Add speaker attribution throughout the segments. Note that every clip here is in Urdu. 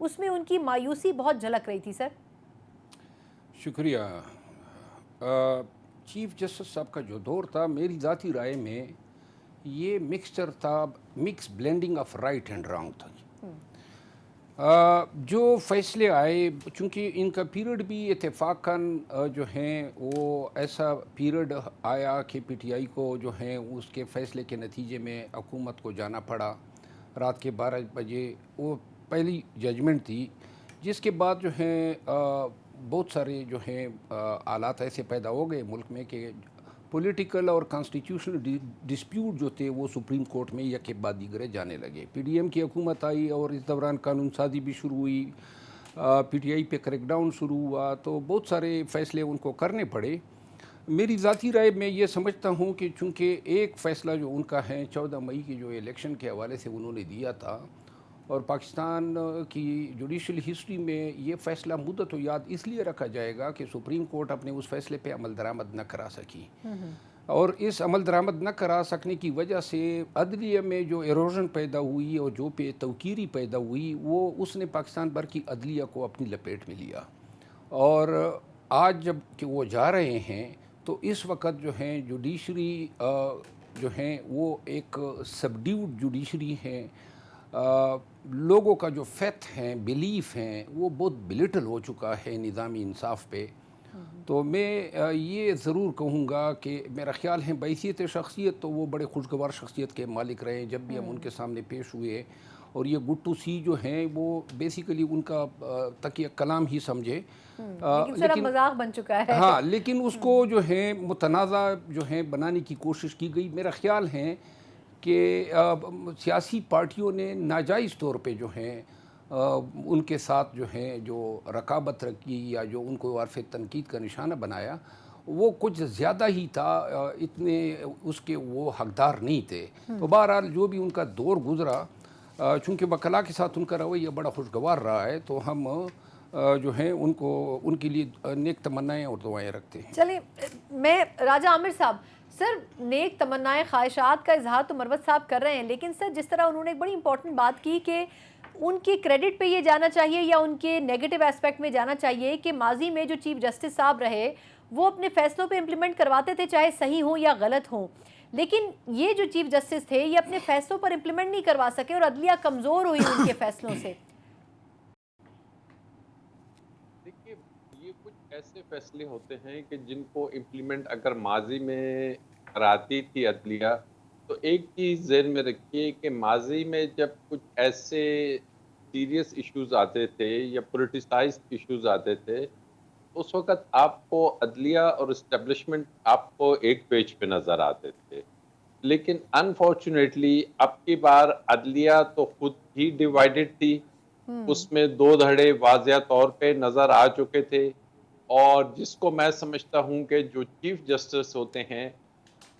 Speaker 1: اس میں ان کی مایوسی بہت جھلک رہی تھی. سر
Speaker 2: شکریہ. چیف جسٹس صاحب کا جو دور تھا میری ذاتی رائے میں یہ مکسچر تھا, mix blending of right and wrong تھا. جو فیصلے آئے چونکہ ان کا پیریڈ بھی اتفاقاً جو ہیں وہ ایسا پیریڈ آیا کہ پی ٹی آئی کو جو ہیں اس کے فیصلے کے نتیجے میں حکومت کو جانا پڑا رات کے 12 بجے. وہ پہلی ججمنٹ تھی جس کے بعد جو ہیں بہت سارے جو ہیں حالات ایسے پیدا ہو گئے ملک میں کہ پولیٹیکل اور کانسٹیٹیوشنل ڈسپیوٹ جو تھے وہ سپریم کورٹ میں یک بعد دیگرے جانے لگے. پی ڈی ایم کی حکومت آئی اور اس دوران قانون سازی بھی شروع ہوئی, پی ٹی آئی پہ کریک ڈاؤن شروع ہوا, تو بہت سارے فیصلے ان کو کرنے پڑے. میری ذاتی رائے میں یہ سمجھتا ہوں کہ چونکہ ایک فیصلہ جو ان کا ہے 14 مئی کی جو الیکشن کے حوالے سے انہوں نے دیا تھا, اور پاکستان کی جوڈیشل ہسٹری میں یہ فیصلہ مدت و یاد اس لیے رکھا جائے گا کہ سپریم کورٹ اپنے اس فیصلے پہ عمل درآمد نہ کرا سکی, اور اس عمل درآمد نہ کرا سکنے کی وجہ سے عدلیہ میں جو ایروژن پیدا ہوئی اور جو پہ توقیری پیدا ہوئی وہ اس نے پاکستان بھر کی عدلیہ کو اپنی لپیٹ میں لیا. اور آج جب کہ وہ جا رہے ہیں تو اس وقت جو ہیں جوڈیشری جو ہیں وہ ایک سبڈیوڈ جوڈیشری ہیں, لوگوں کا جو فیتھ ہیں بیلیف ہیں وہ بہت بلیٹل ہو چکا ہے نظامی انصاف پہ. تو میں یہ ضرور کہوں گا کہ میرا خیال ہے بحیثیت شخصیت تو وہ بڑے خوشگوار شخصیت کے مالک رہے ہیں جب بھی ہم ان کے سامنے پیش ہوئے, اور یہ گٹو سی جو ہیں وہ بیسیکلی ان کا تکیہ کلام ہی سمجھے,
Speaker 1: لیکن مذاق بن چکا ہے.
Speaker 2: ہاں, لیکن اس کو جو ہے متنازع جو ہے بنانے کی کوشش کی گئی. میرا خیال ہے کہ سیاسی پارٹیوں نے ناجائز طور پہ جو ہیں ان کے ساتھ جو ہیں جو رقابت رکھی یا جو ان کو عارف تنقید کا نشانہ بنایا وہ کچھ زیادہ ہی تھا, اتنے اس کے وہ حقدار نہیں تھے. تو بہرحال جو بھی ان کا دور گزرا, چونکہ وکلاء کے ساتھ ان کا رویہ بڑا خوشگوار رہا ہے, تو ہم جو ہیں ان کو ان کے لیے نیک تمنائیں اور دعائیں رکھتے ہیں.
Speaker 1: چلیں میں راجہ عامر صاحب, سر نیک تمنائیں خواہشات کا اظہار تو مروت صاحب کر رہے ہیں, لیکن سر جس طرح انہوں نے ایک بڑی امپورٹنٹ بات کی کہ ان کی کریڈٹ پہ یہ جانا چاہیے یا ان کے نیگیٹو ایسپیکٹ میں جانا چاہیے کہ ماضی میں جو چیف جسٹس صاحب رہے وہ اپنے فیصلوں پہ امپلیمنٹ کرواتے تھے چاہے صحیح ہوں یا غلط ہوں, لیکن یہ جو چیف جسٹس تھے یہ اپنے فیصلوں پر امپلیمنٹ نہیں کروا سکے اور عدلیہ کمزور ہوئی ان کے فیصلوں سے.
Speaker 3: دیکھیے یہ کچھ ایسے فیصلے ہوتے ہیں کہ جن کو امپلیمنٹ اگر ماضی میں کراتی تھی عدلیہ, تو ایک چیز ذہن میں رکھیے کہ ماضی میں جب کچھ ایسے سیریس ایشوز آتے تھے یا پولیٹیسائز ایشوز آتے تھے اس وقت آپ کو عدلیہ اور اسٹیبلشمنٹ آپ کو ایک پیج پہ نظر آتے تھے. لیکن انفارچونیٹلی اب کی بار عدلیہ تو خود ہی ڈیوائیڈڈ تھی, اس میں دو دھڑے واضح طور پہ نظر آ چکے تھے, اور جس کو میں سمجھتا ہوں کہ جو چیف جسٹس ہوتے ہیں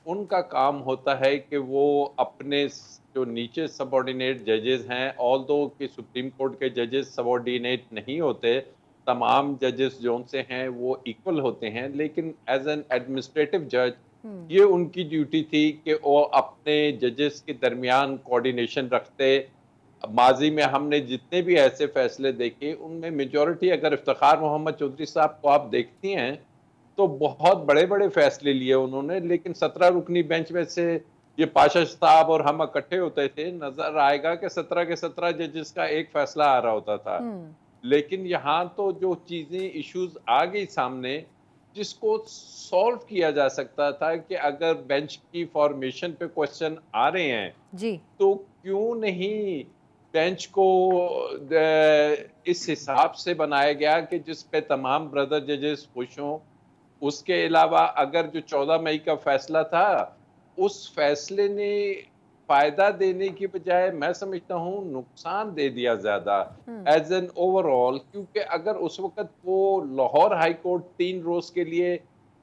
Speaker 3: ان کا کام ہوتا ہے کہ وہ اپنے جو نیچے سب آرڈینیٹ ججز ہیں, آلدو کہ سپریم کورٹ کے ججز سب آرڈینیٹ نہیں ہوتے, تمام ججز جو ان سے ہیں وہ ایکول ہوتے ہیں, لیکن ایز این ایڈمنسٹریٹو جج یہ ان کی ڈیوٹی تھی کہ وہ اپنے ججز کے درمیان کوارڈینیشن رکھتے. ماضی میں ہم نے جتنے بھی ایسے فیصلے دیکھے ان میں میجورٹی اگر افتخار محمد چودھری صاحب کو آپ دیکھتی ہیں تو بہت بڑے بڑے فیصلے لیے انہوں نے, لیکن 17 رکنی بینچ میں سے یہ پاشا صاحب اور ہم اکٹھے ہوتے تھے, نظر آئے گا کہ 17 کے 17 ججز کا ایک فیصلہ آ رہا ہوتا تھا. لیکن یہاں تو جو چیزیں ایشوز آ گئی سامنے جس کو سولو کیا جا سکتا تھا کہ اگر بینچ کی فارمیشن پہ کوشچن آ رہے ہیں
Speaker 1: جی
Speaker 3: تو کیوں نہیں بینچ کو اس حساب سے بنایا گیا کہ جس پہ تمام بردر ججز خوش ہوں. اس کے علاوہ اگر جو 14 مئی کا فیصلہ تھا اس فیصلے نے فائدہ دینے کی بجائے میں سمجھتا ہوں نقصان دے دیا زیادہ ایز این اوور آل, کیونکہ اگر اس وقت وہ لاہور ہائی کورٹ 3 روز کے لیے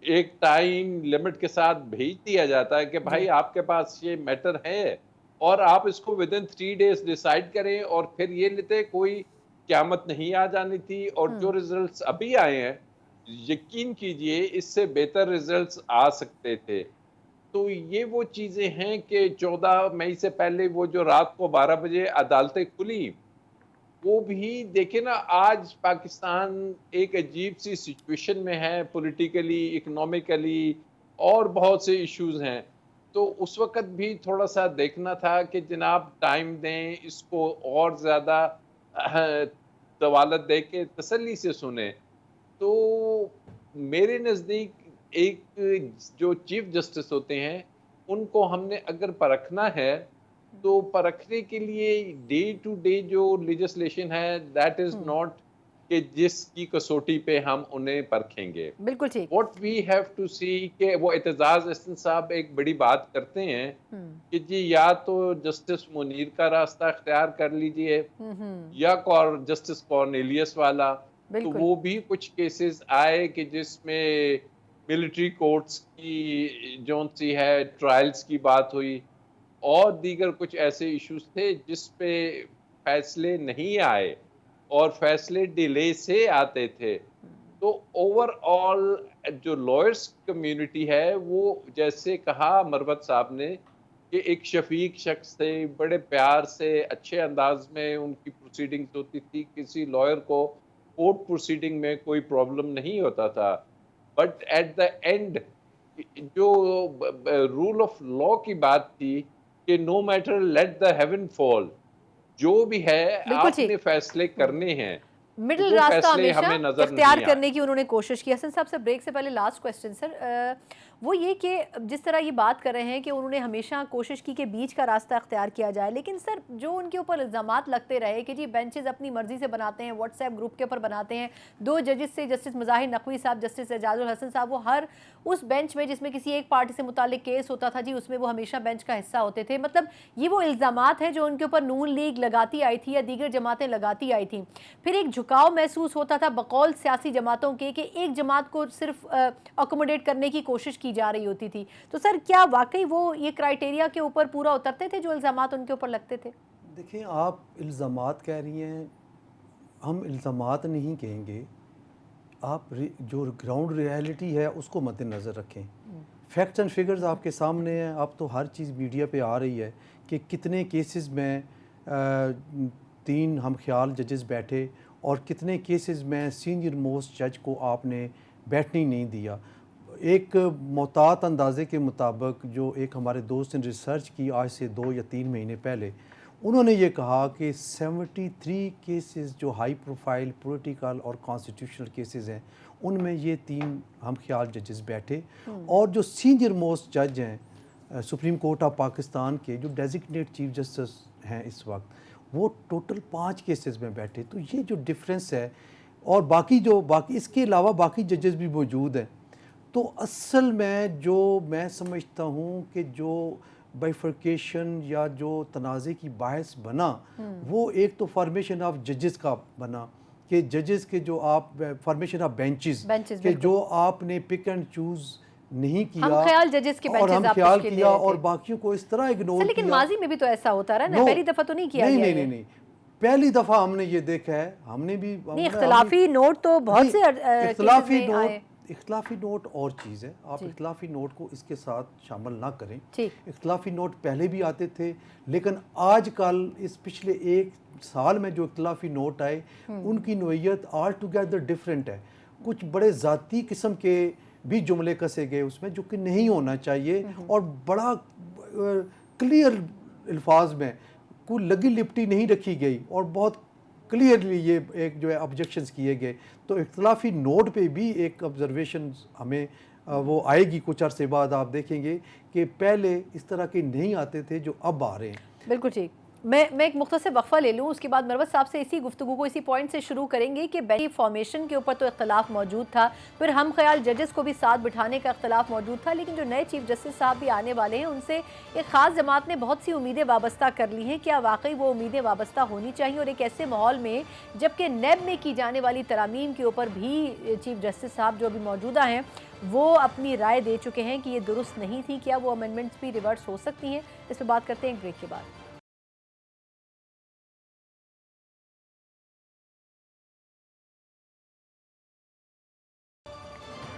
Speaker 3: ایک ٹائم لمٹ کے ساتھ بھیج دیا جاتا ہے کہ بھائی آپ کے پاس یہ میٹر ہے اور آپ اس کو ودن 3 days ڈیسائیڈ کریں, اور پھر یہ لیتے کوئی قیامت نہیں آ جانی تھی. اور جو ریزلٹس ابھی آئے ہیں یقین کیجئے اس سے بہتر ریزلٹس آ سکتے تھے. تو یہ وہ چیزیں ہیں کہ 14 مئی سے پہلے وہ جو رات کو 12 بجے عدالتیں کھلی وہ بھی دیکھیں نا، آج پاکستان ایک عجیب سی سچویشن میں ہے، پولیٹیکلی، اکنامکلی، اور بہت سے ایشوز ہیں. تو اس وقت بھی تھوڑا سا دیکھنا تھا کہ جناب ٹائم دیں اس کو، اور زیادہ طوالت دے کے تسلی سے سنیں. تو میرے نزدیک ایک جو چیف جسٹس ہوتے ہیں، ان کو ہم نے اگر پرکھنا ہے تو پرکھنے کے لیے ڈے ٹو ڈے جو لیجسلیشن ہے، دیٹ از ناٹ کہ جس کی کسوٹی پہ ہم انہیں پرکھیں گے.
Speaker 1: بالکل ٹھیک.
Speaker 3: واٹ وی ہیو ٹو سی کہ وہ اعتزاز احسن صاحب ایک بڑی بات کرتے ہیں کہ جی یا تو جسٹس منیر کا راستہ اختیار کر لیجئے یا جسٹس کارنیلیس والا. تو
Speaker 1: بالکل.
Speaker 3: وہ بھی کچھ کیسز آئے کہ جس میں ملٹری کورٹس کی جون سی ہے ٹرائلز کی بات ہوئی، اور دیگر کچھ ایسے ایشوز تھے جس پہ فیصلے نہیں آئے اور فیصلے ڈیلے سے آتے تھے. تو اوور آل جو لائرس کمیونٹی ہے، وہ جیسے کہا مروت صاحب نے کہ ایک شفیق شخص تھے، بڑے پیار سے اچھے انداز میں ان کی پروسیڈنگز ہوتی تھی، کسی لائر کو کورٹ پروسیڈنگ میں کوئی پرابلم نہیں ہوتا تھا. بٹ ایٹ دا اینڈ جو رول آف لا کی بات تھی کہ no matter let the heaven fall, جو بھی ہے
Speaker 1: بالکل
Speaker 3: آپ
Speaker 1: ٹھیک.
Speaker 3: نے فیصلے کرنے ہیں، تو
Speaker 1: مڈل
Speaker 3: وہ
Speaker 1: راستہ
Speaker 3: فیصلے
Speaker 1: ہمیشہ
Speaker 3: ہمیں نظر
Speaker 1: اختیار
Speaker 3: نہیں آئے.
Speaker 1: کرنے کی انہوں نے کوشش کی. حسن صاحب سے بریک سے پہلے لاسٹ کوسچن سر، وہ یہ کہ جس طرح یہ بات کر رہے ہیں کہ انہوں نے ہمیشہ کوشش کی کہ بیچ کا راستہ اختیار کیا جائے، لیکن سر جو ان کے اوپر الزامات لگتے رہے کہ جی بینچز اپنی مرضی سے بناتے ہیں، واٹس ایپ گروپ کے اوپر بناتے ہیں، 2 ججز سے جسٹس مظاہر نقوی صاحب، جسٹس اعجاز الحسن صاحب، وہ ہر اس بینچ میں جس میں کسی ایک پارٹی سے متعلق کیس ہوتا تھا جی اس میں وہ ہمیشہ بینچ کا حصہ ہوتے تھے. مطلب یہ وہ الزامات ہیں جو ان کے اوپر نون لیگ لگاتی آئی تھی یا دیگر جماعتیں لگاتی آئی تھیں. پھر ایک جھکاؤ محسوس ہوتا تھا بقول سیاسی جماعتوں کے کہ ایک جماعت کو صرف اکوموڈیٹ کرنے کی کوشش کی جا رہی ہوتی تھی. تو سر کیا واقعی وہ یہ کرائیٹیریا کے اوپر پورا اترتے تھے جو الزامات ان کے اوپر لگتے تھے؟
Speaker 4: دیکھیں، آپ الزامات کہہ رہی ہیں، ہم الزامات نہیں کہیں گے. آپ جو گراؤنڈ ریالٹی ہے اس کو مد نظر رکھیں. فیکٹس اینڈ فگرز آپ کے سامنے ہیں. اب تو ہر چیز میڈیا پہ آ رہی ہے کہ کتنے کیسز میں 3 ہم خیال ججز بیٹھے اور کتنے کیسز میں سینئر موسٹ جج کو آپ نے بیٹھنے نہیں دیا. ایک محتاط اندازے کے مطابق جو ایک ہمارے دوست نے ریسرچ کی آج سے 2 یا 3 مہینے پہلے، انہوں نے یہ کہا کہ 73 کیسز جو ہائی پروفائل پولیٹیکل اور کانسٹیٹیوشنل کیسز ہیں ان میں یہ 3 ہم خیال ججز بیٹھے. اور جو سینئر موسٹ جج ہیں سپریم کورٹ آف پاکستان کے، جو ڈیزگنیٹ چیف جسٹس ہیں اس وقت، وہ ٹوٹل 5 کیسز میں بیٹھے. تو یہ جو ڈفرینس ہے، اور باقی اس کے علاوہ باقی ججز بھی موجود ہیں. تو اصل میں جو میں سمجھتا ہوں کہ جو بائیفرکیشن یا جو تنازع کی باعث بنا، وہ ایک تو فارمیشن آف ججز کا بنا کہ ججز کے جو آپ فارمیشن آف بینچز کہ جو آپ نے پک اینڈ چوز نہیں کیا،
Speaker 1: ہم خیال ججز کے
Speaker 4: اور ہم
Speaker 1: بینچز
Speaker 4: خیال کیا اور باقیوں کو اس طرح اگنور کیا.
Speaker 1: لیکن ماضی میں بھی تو ایسا ہوتا رہا نا، پہلی دفعہ تو نہیں کیا گیا.
Speaker 4: نہیں، پہلی دفعہ ہم نے یہ دیکھا ہے. ہم نے بھی
Speaker 1: اختلافی نوٹ تو بہت سے
Speaker 4: اختلافی نوٹ اور چیز ہے. آپ اختلافی نوٹ کو اس کے ساتھ شامل نہ کریں. اختلافی نوٹ پہلے بھی آتے تھے، لیکن آج کل اس پچھلے 1 سال میں جو اختلافی نوٹ آئے ان کی نوعیت آل ٹوگیدر ڈیفرنٹ ہے. کچھ بڑے ذاتی قسم کے بھی جملے کسے گئے اس میں جو کہ نہیں ہونا چاہیے، اور بڑا کلیئر الفاظ میں کوئی لگی لپٹی نہیں رکھی گئی، اور بہت کلیئرلی یہ ایک جو ہے آبجیکشنز کیے گئے. تو اختلافی نوٹ پہ بھی ایک آبزرویشن ہمیں وہ آئے گی کچھ عرصے بعد. آپ دیکھیں گے کہ پہلے اس طرح کے نہیں آتے تھے جو اب آ رہے ہیں.
Speaker 1: بالکل ٹھیک. میں ایک مختصر وقفہ لے لوں، اس کے بعد مروت صاحب سے اسی گفتگو کو اسی پوائنٹ سے شروع کریں گے کہ بینچ فارمیشن کے اوپر تو اختلاف موجود تھا، پھر ہم خیال ججز کو بھی ساتھ بٹھانے کا اختلاف موجود تھا، لیکن جو نئے چیف جسٹس صاحب بھی آنے والے ہیں ان سے ایک خاص جماعت نے بہت سی امیدیں وابستہ کر لی ہیں. کیا واقعی وہ امیدیں وابستہ ہونی چاہیے؟ اور ایک ایسے ماحول میں جبکہ نیب میں کی جانے والی ترامیم کے اوپر بھی چیف جسٹس صاحب جو ابھی موجودہ ہیں وہ اپنی رائے دے چکے ہیں کہ یہ درست نہیں تھی، کیا وہ امینڈمنٹس بھی ریورس ہو سکتی ہیں؟ اس پہ بات کرتے ہیں ایک بریک کے بعد.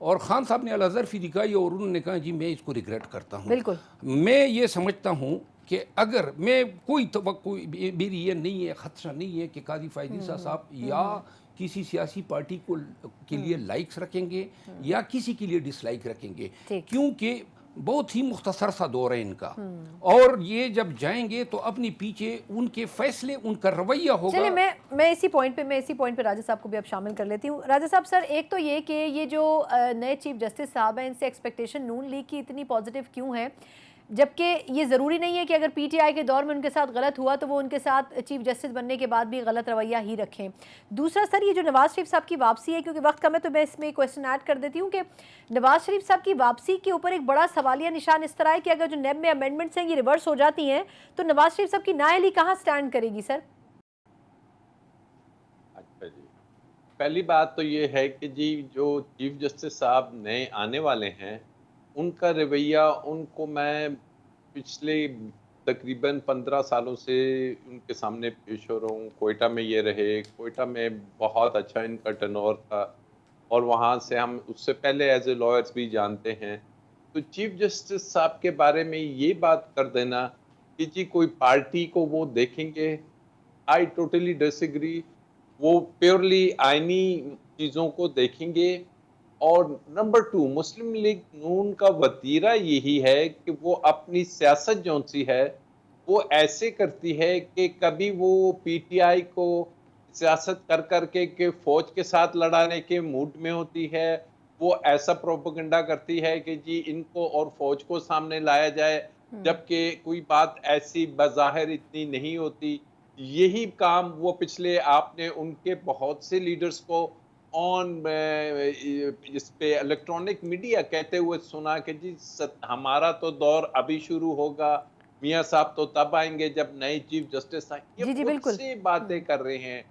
Speaker 2: اور خان صاحب نے الازرفی دکھائی اور انہوں نے کہا جی میں اس کو ریگریٹ کرتا ہوں.
Speaker 1: بالکل
Speaker 2: میں یہ سمجھتا ہوں کہ اگر میں کوئی توقع میری یہ نہیں ہے، خدشہ نہیں ہے کہ قاضی فائز عیسیٰ صاحب یا کسی سیاسی پارٹی کے لیے لائکس رکھیں گے یا کسی کے لیے ڈس لائک رکھیں گے، کیونکہ بہت ہی مختصر سا دور ہے ان کا، اور یہ جب جائیں گے تو اپنی پیچھے ان کے فیصلے، ان کا رویہ ہوگا.
Speaker 1: چلیں میں اسی پوائنٹ پہ راجہ صاحب کو بھی اب شامل کر لیتی ہوں. راجہ صاحب سر، ایک تو یہ کہ یہ جو نئے چیف جسٹس صاحب ہیں ان سے ایکسپیکٹیشن نون لیگ کی اتنی پازیٹیو کیوں ہے، جبکہ یہ ضروری نہیں ہے کہ اگر پی ٹی آئی کے دور میں ان کے ساتھ غلط ہوا تو وہ ان کے ساتھ چیف جسٹس بننے کے بعد بھی غلط رویہ ہی رکھیں. دوسرا سر، یہ جو نواز شریف صاحب کی واپسی ہے، کیونکہ وقت کم ہے تو میں اس میں کویسچن ایڈ کر دیتی ہوں کہ نواز شریف صاحب کی واپسی کے اوپر ایک بڑا سوالیہ نشان اس طرح ہے کہ اگر جو نیب میں امینڈمنٹس ہیں یہ ریورس ہو جاتی ہیں تو نواز شریف صاحب کی نااہلی کہاں سٹینڈ کرے گی سر؟
Speaker 3: اچھا جی، پہلی بات تو یہ ہے کہ جی جو چیف جسٹس صاحب نئے آنے والے ہیں ان کا رویہ، ان کو میں پچھلے تقریباً 15 سالوں سے ان کے سامنے پیش ہو رہا ہوں. کوئٹہ میں یہ رہے، کوئٹہ میں بہت اچھا ان کا ٹرنور تھا اور وہاں سے ہم اس سے پہلے ایز اے لائرز بھی جانتے ہیں. تو چیف جسٹس صاحب کے بارے میں یہ بات کر دینا کہ جی کوئی پارٹی کو وہ دیکھیں گے، آئی ٹوٹلی ڈس ایگری. وہ پیورلی آئینی چیزوں کو دیکھیں گے. اور نمبر 2، مسلم لیگ نون کا وتیرہ یہی ہے کہ وہ اپنی سیاست جون سی ہے وہ ایسے کرتی ہے کہ کبھی وہ پی ٹی آئی کو سیاست کر کر کے کہ فوج کے ساتھ لڑانے کے موڈ میں ہوتی ہے، وہ ایسا پروپیگنڈا کرتی ہے کہ جی ان کو اور فوج کو سامنے لایا جائے، جبکہ کوئی بات ایسی بظاہر اتنی نہیں ہوتی. یہی کام وہ پچھلے آپ نے ان کے بہت سے لیڈرز کو آن اس پہ الیکٹرانک میڈیا کہتے ہوئے سنا کہ جی ہمارا تو دور ابھی شروع ہوگا، میاں صاحب تو تب آئیں گے جب نئے چیف جسٹس آئیں. یہ خود سے باتیں کر رہے ہیں،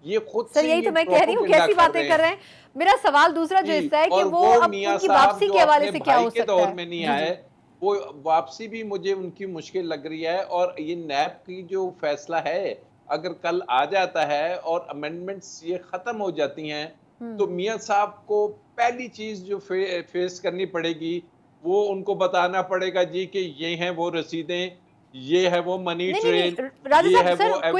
Speaker 3: یہ خود سے
Speaker 1: یہی تو میں کہہ رہی ہوں کیسی باتیں کر رہے ہیں. میرا سوال دوسرا جو حصہ ہے کہ وہ اب ان کی واپسی کے حوالے سے کیا ہو سکتا ہے.
Speaker 3: دور میں نہیں آئے، وہ واپسی بھی مجھے ان کی مشکل لگ رہی ہے. اور یہ نیب کی جو فیصلہ ہے اگر کل آ جاتا ہے اور امینڈمنٹس یہ ختم ہو جاتی ہیں تو میاں صاحب کو پہلی چیز جو فیس کرنی پڑے گی وہ ان کو بتانا پڑے گا جی کہ یہ ہیں وہ رسیدیں، یہ ہے وہ منی ٹرین، یہ ہے وہ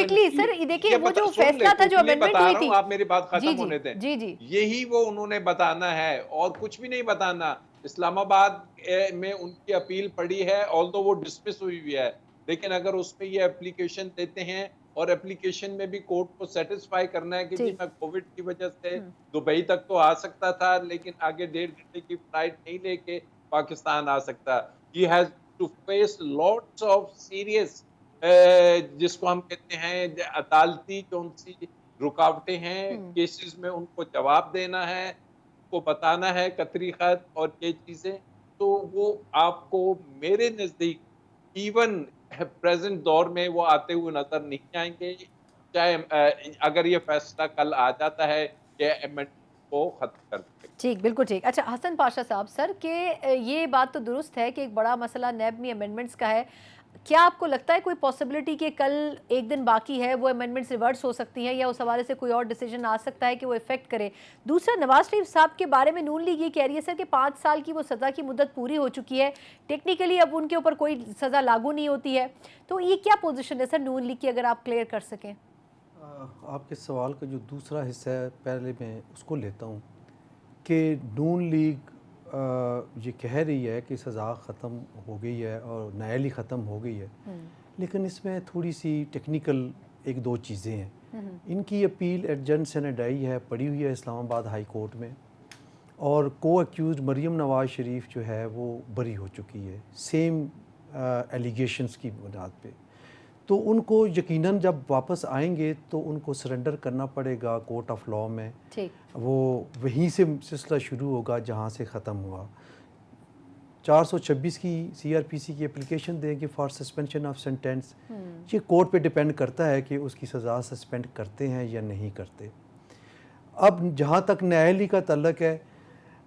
Speaker 1: دیکھیں وہ جو فیصلہ تھا جو امینڈمنٹ ہوئی تھی،
Speaker 3: آپ میری بات ختم ہونے دیں، یہی وہ انہوں نے بتانا ہے اور کچھ بھی نہیں بتانا. اسلام آباد میں ان کی اپیل پڑی ہے آلدو وہ ڈسمس ہوئی ہوئی ہے، لیکن اگر اس میں یہ اپلیکیشن دیتے ہیں اور اپلیکیشن میں بھی کورٹ کو سیٹسفائی کرنا ہے کہ جی میں کووڈ کی وجہ سے دبئی تک تو آ سکتا تھا لیکن آگے 1.5 گھنٹے کی فلائٹ نہیں لے کے پاکستان آ سکتا. He has to face lots of serious جس کو ہم کہتے ہیں عدالتی کون سی رکاوٹیں ہیں کیسز میں، ان کو جواب دینا ہے، ان کو بتانا ہے قطری خط اور یہ چیزیں. تو وہ آپ کو میرے نزدیک ایون پریزنٹ دور میں وہ آتے ہوئے نظر نہیں آئیں گے، چاہے اگر یہ فیصلہ کل آ جاتا ہے کہ امینڈمنٹ کو ختم کر دیں.
Speaker 1: ٹھیک، بالکل ٹھیک. اچھا حسن پاشا صاحب سر، کہ یہ بات تو درست ہے کہ ایک بڑا مسئلہ نیب میں امینڈمنٹس کا ہے. کیا آپ کو لگتا ہے کوئی پاسبلٹی کہ کل ایک دن باقی ہے وہ امینڈمنٹس ریورس ہو سکتی ہیں یا اس حوالے سے کوئی اور ڈیسیجن آ سکتا ہے کہ وہ افیکٹ کرے؟ دوسرا، نواز شریف صاحب کے بارے میں نون لیگ یہ کہہ رہی ہے سر کہ 5 سال کی وہ سزا کی مدت پوری ہو چکی ہے، ٹیکنیکلی اب ان کے اوپر کوئی سزا لاگو نہیں ہوتی ہے. تو یہ کیا پوزیشن ہے سر نون لیگ کی، اگر آپ کلیئر کر سکیں؟
Speaker 4: آپ کے سوال کا جو دوسرا حصہ ہے پہلے میں اس کو لیتا ہوں کہ نون لیگ یہ کہہ رہی ہے کہ سزا ختم ہو گئی ہے اور نااہلی ختم ہو گئی ہے، لیکن اس میں تھوڑی سی ٹیکنیکل 1-2 چیزیں ہیں. ان کی اپیل ایڈجنٹ سینیڈائی ہے، پڑی ہوئی ہے اسلام آباد ہائی کورٹ میں، اور کو ایکیوزڈ مریم نواز شریف جو ہے وہ بری ہو چکی ہے سیم ایلیگیشنز کی بنیاد پہ. تو ان کو یقیناً جب واپس آئیں گے تو ان کو سرنڈر کرنا پڑے گا کورٹ آف لاء میں. وہ وہیں سے سلسلہ شروع ہوگا جہاں سے ختم ہوا. 426 کی CRPC کی اپلیکیشن دیں گے فار سسپینشن آف سینٹینس. یہ کورٹ پہ ڈیپینڈ کرتا ہے کہ اس کی سزا سسپینڈ کرتے ہیں یا نہیں کرتے. اب جہاں تک نااہلی کا تعلق ہے،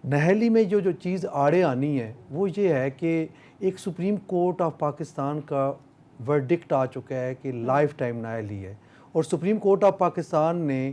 Speaker 4: نااہلی میں جو چیز آڑے آنی ہے وہ یہ ہے کہ ایک سپریم کورٹ آف پاکستان کا ورڈکٹ آ چکا ہے کہ لائف ٹائم نااہلی ہے، اور سپریم کورٹ آف پاکستان نے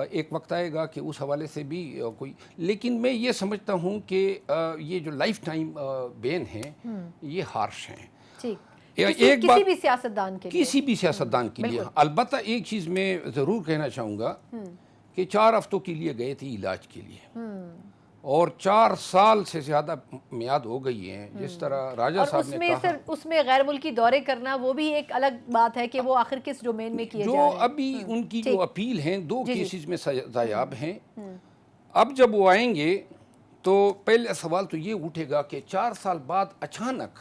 Speaker 2: ایک وقت آئے گا کہ اس حوالے سے بھی کوئی، لیکن میں یہ سمجھتا ہوں کہ یہ جو لائف ٹائم بین ہیں یہ ہارش ہیں.
Speaker 1: کسی بھی سیاستدان کے لیے،
Speaker 2: کسی بھی سیاستدان کے لیے. البتہ ایک چیز میں ضرور کہنا چاہوں گا کہ 4 ہفتوں کے لیے گئے تھے علاج کے لیے، اور 4 سال سے زیادہ میعاد ہو گئی ہیں. جس طرح راجہ صاحب نے کہا،
Speaker 1: اس میں غیر ملکی دورے کرنا وہ بھی ایک الگ بات ہے کہ وہ آخر کس ڈومین میں کیے جا رہے ہیں.
Speaker 2: جو ابھی ان کی جو اپیل ہیں 2 کیسز میں سزایاب ہیں. اب جب وہ آئیں گے تو پہلے سوال تو یہ اٹھے گا کہ 4 سال بعد اچانک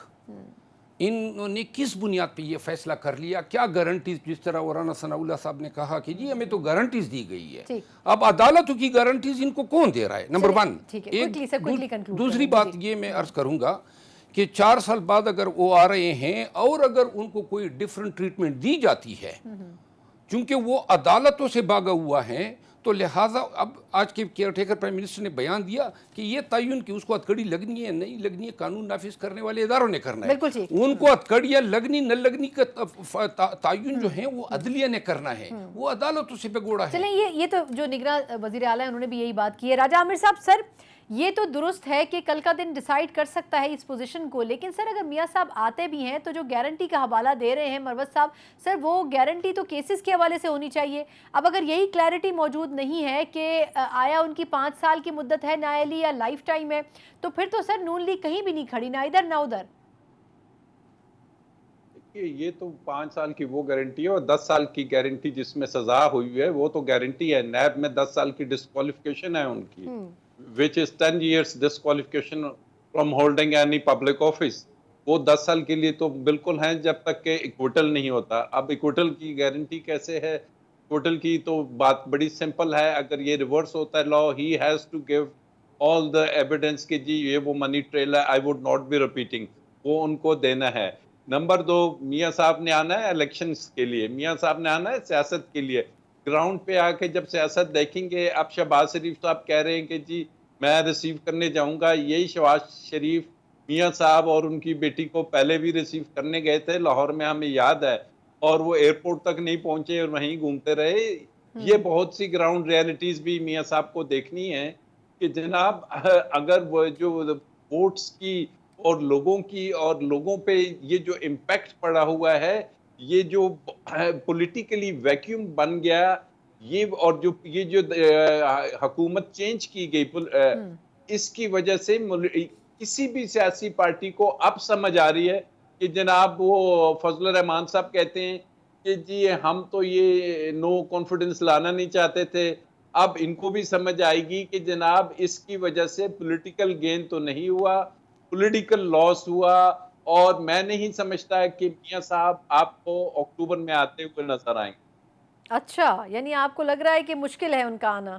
Speaker 2: انہوں نے کس بنیاد پہ یہ فیصلہ کر لیا؟ کیا گارنٹیز، جس طرح مولانا ثناء اللہ صاحب نے کہا کہ جی ہمیں تو گارنٹیز دی گئی ہے. اب عدالتوں کی گارنٹیز ان کو کون دے رہا ہے؟ نمبر 1. دوسری بات یہ میں عرض کروں گا کہ 4 سال بعد اگر وہ آ رہے ہیں اور اگر ان کو کوئی ڈیفرنٹ ٹریٹمنٹ دی جاتی ہے، چونکہ وہ عدالتوں سے بھاگا ہوا ہے، تو لہٰذا اب آج کے کیئر ٹیکر پرائم منسٹر نے بیان دیا کہ یہ تعین کہ اس کو ہتھکڑی لگنی ہے نہیں لگنی ہے قانون نافذ کرنے والے اداروں نے کرنا ہے. ان کو ہتھکڑیاں لگنی نہ لگنی کا تعین جو ہے وہ عدلیہ نے کرنا ہے، وہ عدالتوں سے بگوڑا ہے.
Speaker 1: چلیں یہ تو جو نگراں وزیر اعلیٰ ہیں انہوں نے بھی یہی بات کی ہے. راجہ عامر صاحب، سر یہ تو درست ہے کہ کل کا دن ڈیسائیڈ کر سکتا ہے اس پوزیشن کو، لیکن سر اگر میاں صاحب آتے بھی ہیں تو جو گارنٹی کا حوالہ دے رہے ہیں مروت صاحب، سر وہ گارنٹی تو کیسز کے حوالے سے ہونی چاہیے. اب اگر یہی کلیئرٹی موجود نہیں ہے کہ آیا ان کی 5 سال کی مدت ہے نائلی یا لائف ٹائم ہے، تو پھر تو سر نون لیگ کہیں بھی نہیں کھڑی، نہ ادھر نہ ادھر.
Speaker 3: یہ تو 5 سال کی وہ گارنٹی ہے، اور 10 سال کی گارنٹی جس میں سزا ہوئی ہے وہ تو گارنٹی ہے. نیب میں 10 سال کی ڈسکوالیفیکیشن ہے ان کی، which is 10 years disqualification from holding any public office. وہ 10 سال کے لیے تو بالکل ہیں جب تک کہ ایکوٹل نہیں ہوتا. اب ایکوٹل کی گارنٹی کیسے ہے؟ ایکوٹل کی تو بات بڑی سمپل ہے. اگر یہ ریورس ہوتا ہے لا، he has to give all the evidence کہ جی یہ وہ منی ٹریل ہے، I would not be repeating، وہ ان کو دینا ہے. نمبر 2، میاں صاحب نے آنا ہے الیکشنز کے لیے، میاں صاحب نے آنا ہے سیاست کے لیے. گراؤنڈ پہ آ کے جب سیاست دیکھیں گے، اب شہباز شریف صاحب کہہ رہے ہیں کہ جی میں ریسیو کرنے جاؤں گا. یہی شہباز شریف میاں صاحب اور ان کی بیٹی کو پہلے بھی ریسیو کرنے گئے تھے لاہور میں، ہمیں یاد ہے، اور وہ ایئرپورٹ تک نہیں پہنچے اور وہیں گھومتے رہے. یہ بہت سی گراؤنڈ ریالٹیز بھی میاں صاحب کو دیکھنی ہے کہ جناب اگر وہ جو ووٹس کی اور لوگوں کی اور لوگوں پہ یہ جو امپیکٹ پڑا ہوا ہے، یہ جو پولیٹیکلی ویکیوم بن گیا، یہ اور جو یہ جو حکومت چینج کی گئی، اس کی وجہ سے کسی بھی سیاسی پارٹی کو اب سمجھ آ رہی ہے کہ جناب وہ فضل الرحمان صاحب کہتے ہیں کہ جی ہم تو یہ نو کانفیڈنس لانا نہیں چاہتے تھے. اب ان کو بھی سمجھ آئے گی کہ جناب اس کی وجہ سے پولیٹیکل گین تو نہیں ہوا، پولیٹیکل لاس ہوا. اور میں نہیں سمجھتا کہ میاں صاحب آپ کو اکتوبر میں آتے ہوئے نظر آئیں گے.
Speaker 1: اچھا، یعنی آپ کو لگ رہا ہے کہ مشکل ہے ان کا آنا؟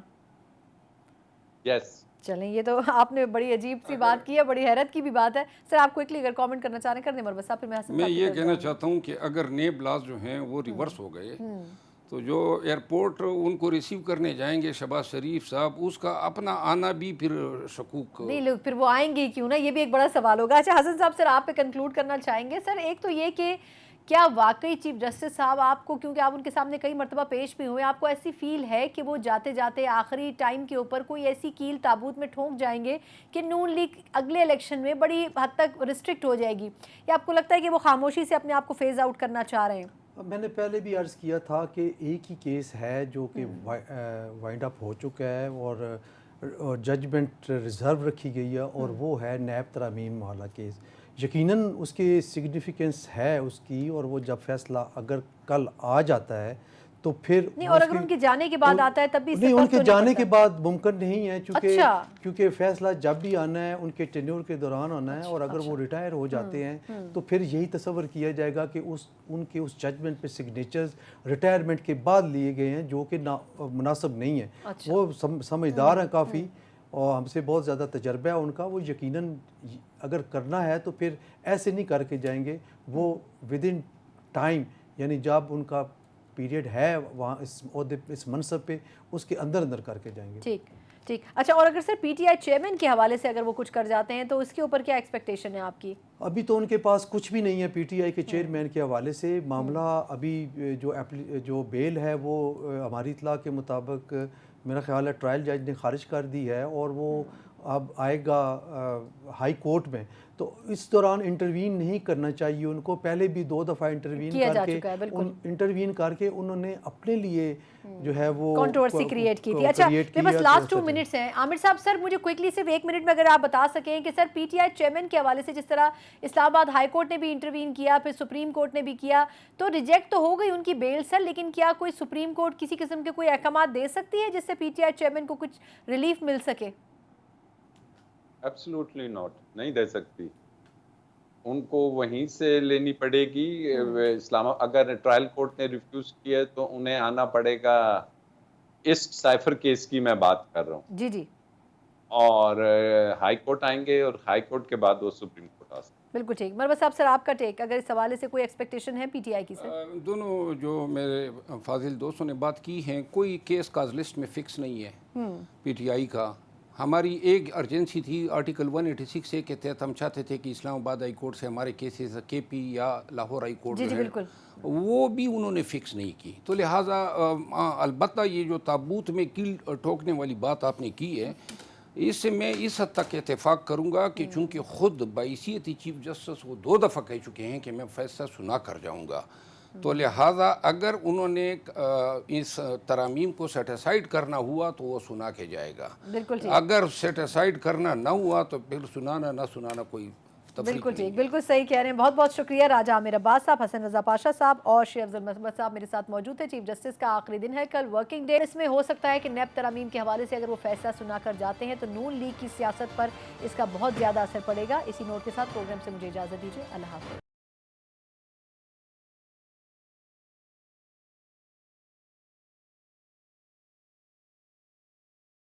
Speaker 3: یس.
Speaker 1: چلیں، یہ تو آپ نے بڑی عجیب سی بات کی ہے، بڑی حیرت کی بھی بات ہے. سر آپ کوئکلی اگر کامنٹ کرنا چاہ رہے ہیں کر دیں مروت صاحب، پھر میں حسن صاحب.
Speaker 2: میں یہ کہنا چاہتا ہوں کہ اگر نیب لاز جو ہیں وہ ریورس ہو گئے تو جو ایئرپورٹ ان کو ریسیو کرنے جائیں گے شہباز شریف صاحب، اس کا اپنا آنا بھی پھر شکوک.
Speaker 1: نہیں لوگ پھر وہ آئیں گے کیوں نا، یہ بھی ایک بڑا سوال ہوگا. اچھا حسن صاحب، سر آپ پہ کنکلوڈ کرنا چاہیں گے. سر ایک تو یہ کہ کیا واقعی چیف جسٹس صاحب آپ کو، کیونکہ آپ ان کے سامنے کئی مرتبہ پیش بھی ہوئے، آپ کو ایسی فیل ہے کہ وہ جاتے جاتے آخری ٹائم کے اوپر کوئی ایسی کیل تابوت میں ٹھونک جائیں گے کہ نون لیگ اگلے الیکشن میں بڑی حد تک ریسٹرکٹ ہو جائے گی، یا آپ کو لگتا ہے کہ وہ خاموشی سے اپنے آپ کو فیز آؤٹ کرنا چاہ رہے ہیں؟
Speaker 4: میں نے پہلے بھی عرض کیا تھا کہ ایک ہی کیس ہے جو کہ وائنڈ اپ ہو چکا ہے اور ججمنٹ ریزرو رکھی گئی ہے، اور وہ ہے نیب ترامیم والا کیس. یقیناً اس کی سگنیفیکنس ہے اس کی، اور وہ جب فیصلہ اگر کل آ جاتا ہے تو پھر
Speaker 1: نہیں، اور اگر ان کے جانے کے بعد آتا ہے تب بھی
Speaker 4: نہیں، ان کے جانے کے بعد ممکن نہیں ہے، کیونکہ فیصلہ جب بھی آنا ہے ان کے ٹینیور کے دوران آنا ہے، اور اگر وہ ریٹائر ہو جاتے ہیں تو پھر یہی تصور کیا جائے گا کہ ان کے اس ججمنٹ پہ سگنیچرز ریٹائرمنٹ کے بعد لیے گئے ہیں، جو کہ مناسب نہیں ہے. وہ سمجھدار ہیں کافی، اور ہم سے بہت زیادہ تجربہ ہے ان کا. وہ یقیناً اگر کرنا ہے تو پھر ایسے نہیں کر کے جائیں گے، وہ ود ان ٹائم، یعنی جب ان کا پیریڈ ہے وہاں اس منصب پہ، اس کے اندر کر کے جائیں گے.
Speaker 1: ٹھیک. ٹھیک. اچھا، اور اگر سر پی ٹی آئی چیئرمین کے حوالے سے اگر وہ کچھ کر جاتے ہیں تو اس کے اوپر کیا ایکسپیکٹیشن ہے آپ کی؟
Speaker 4: ابھی تو ان کے پاس کچھ بھی نہیں ہے پی ٹی آئی کے چیئرمین کے حوالے سے. معاملہ ابھی جو بیل ہے وہ ہماری اطلاع کے مطابق میرا خیال ہے ٹرائل جج نے خارج کر دی ہے اور وہ اب آئے گا ہائی کورٹ میں. تو اس دوران انٹروین نہیں کرنا چاہیے ان کو. پہلے بھی 2 دفعہ انٹروین کر کے انہوں نے اپنے لیے جو ہے وہ
Speaker 1: کنٹروورسی کریٹ کی تھی. اچھا میرے پاس لاسٹ 2 منٹس ہیں. عامر صاحب سر مجھے کوئکلی صرف 1 منٹ میں اگر آپ بتا سکیں کہ سر پی ٹی آئی چیئرمین کے حوالے سے جس طرح اسلام آباد ہائی کورٹ نے بھی انٹروین کیا، پھر سپریم کورٹ نے بھی کیا، تو ریجیکٹ تو ہو گئی ان کی بیل سر، لیکن کیا کوئی سپریم کورٹ کسی قسم کے کوئی احکامات دے سکتی ہے جس سے پی ٹی آئی چیئرمین کو کچھ ریلیف مل سکے؟
Speaker 3: ایبسلوٹلی ناٹ، نہیں دے سکتی. ان کو وہیں سے لینی پڑے گی. اسلام اگر ٹرائل کورٹ نے ریفیوز کیا ہے تو انہیں آنا پڑے گا. اس سائفر کیس کی میں بات کر رہا ہوں.
Speaker 1: جی جی.
Speaker 3: اور ہائی کورٹ آئیں گے اور ہائی کورٹ کے بعد وہ سپریم کورٹ آ سکتے.
Speaker 1: بالکل ٹھیک. مربت صاحب سر آپ کا ٹیک اگر اس حوالے سے کوئی ایکسپیکٹیشن ہے پی ٹی آئی کی؟ سر
Speaker 2: دونوں جو میرے فاضل دوستوں نے بات کی ہیں، کوئی کیس کاز لسٹ میں فکس نہیں ہے پی ٹی آئی کا. ہماری ایک ارجنسی تھی آرٹیکل 186 کے تحت، ہم چاہتے تھے کہ اسلام آباد ہائی کورٹ سے ہمارے کیسز کے پی یا لاہور ہائی کورٹ
Speaker 1: جی جی بالکل
Speaker 2: وہ بھی انہوں نے فکس نہیں کی. تو لہٰذا البتہ یہ جو تابوت میں کیل ٹھوکنے والی بات آپ نے کی ہے، اس سے میں اس حد تک اتفاق کروں گا کہ چونکہ خود بحیثیت چیف جسٹس وہ 2 دفعہ کہہ چکے ہیں کہ میں فیصلہ سنا کر جاؤں گا، تو لہٰذا اگر انہوں نے اس ترامیم کو سیٹیسائیڈ کرنا ہوا تو وہ سنا کے جائے گا. اگر سیٹیسائیڈ کرنا نہ ہوا تو پھر سنانا نہ سنانا کوئی
Speaker 1: بالکل ٹھیک. بالکل صحیح کہہ رہے ہیں. بہت بہت شکریہ راجہ عامر عباس صاحب، حسن رضا پاشا صاحب اور شیخ افضل محمد صاحب میرے ساتھ موجود تھے. چیف جسٹس کا آخری دن ہے کل، ورکنگ ڈے. اس میں ہو سکتا ہے کہ نیب ترامیم کے حوالے سے اگر وہ فیصلہ سنا کر جاتے ہیں تو نون لیگ کی سیاست پر اس کا بہت زیادہ اثر پڑے گا. اسی نوٹ کے ساتھ پروگرام سے مجھے اجازت دیجیے. اللہ حافظ.